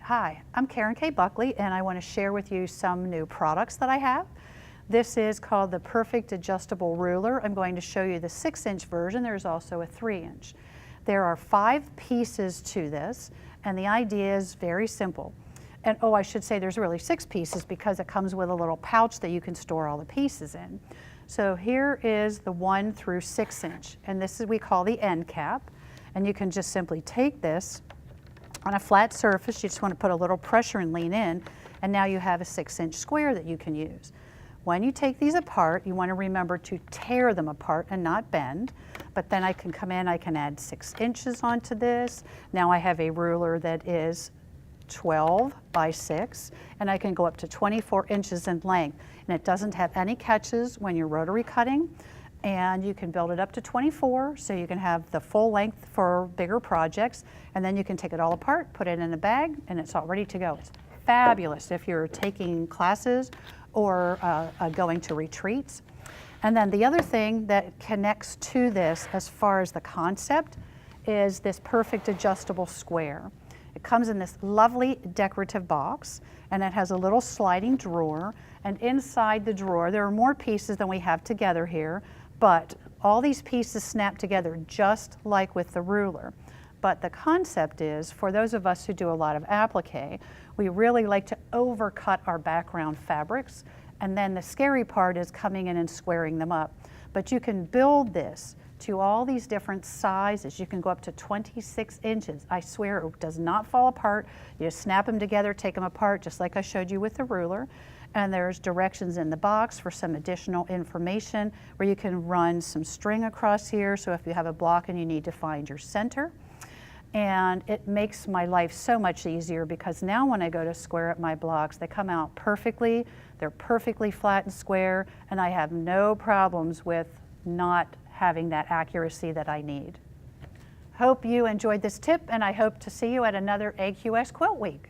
Hi, I'm Kay Buckley, and I want to share with you some new products that I have. This is called the Perfect Adjustable Ruler. I'm going to show you the 6-inch version. There's also a 3-inch. There are 5 pieces to this, and the idea is very simple. And I should say there's really 6 pieces because it comes with a little pouch that you can store all the pieces in. So here is the 1 through 6-inch, and this is we call the end cap. And you can just simply take this on a flat surface. You just want to put a little pressure and lean in, and now you have a 6-inch square that you can use. When you take these apart, you want to remember to tear them apart and not bend. But then I can come in, I can add 6 inches onto this. Now I have a ruler that is 12 by 6, and I can go up to 24 inches in length. And it doesn't have any catches when you're rotary cutting. And you can build it up to 24, so you can have the full length for bigger projects, and then you can take it all apart, put it in a bag, and it's all ready to go. It's fabulous if you're taking classes or going to retreats. And then the other thing that connects to this as far as the concept is this perfect adjustable square. It comes in this lovely decorative box, and it has a little sliding drawer, and inside the drawer there are more pieces than we have together here, but all these pieces snap together just like with the ruler. But the concept is, for those of us who do a lot of applique, we really like to overcut our background fabrics, and then the scary part is coming in and squaring them up. But you can build this to all these different sizes. You can go up to 26 inches. I swear it does not fall apart. You just snap them together, take them apart, just like I showed you with the ruler. And there's directions in the box for some additional information where you can run some string across here, so if you have a block and you need to find your center. And it makes my life so much easier because now when I go to square up my blocks, they come out perfectly. They're perfectly flat and square, and I have no problems with not having that accuracy that I need. Hope you enjoyed this tip, and I hope to see you at another AQS Quilt Week.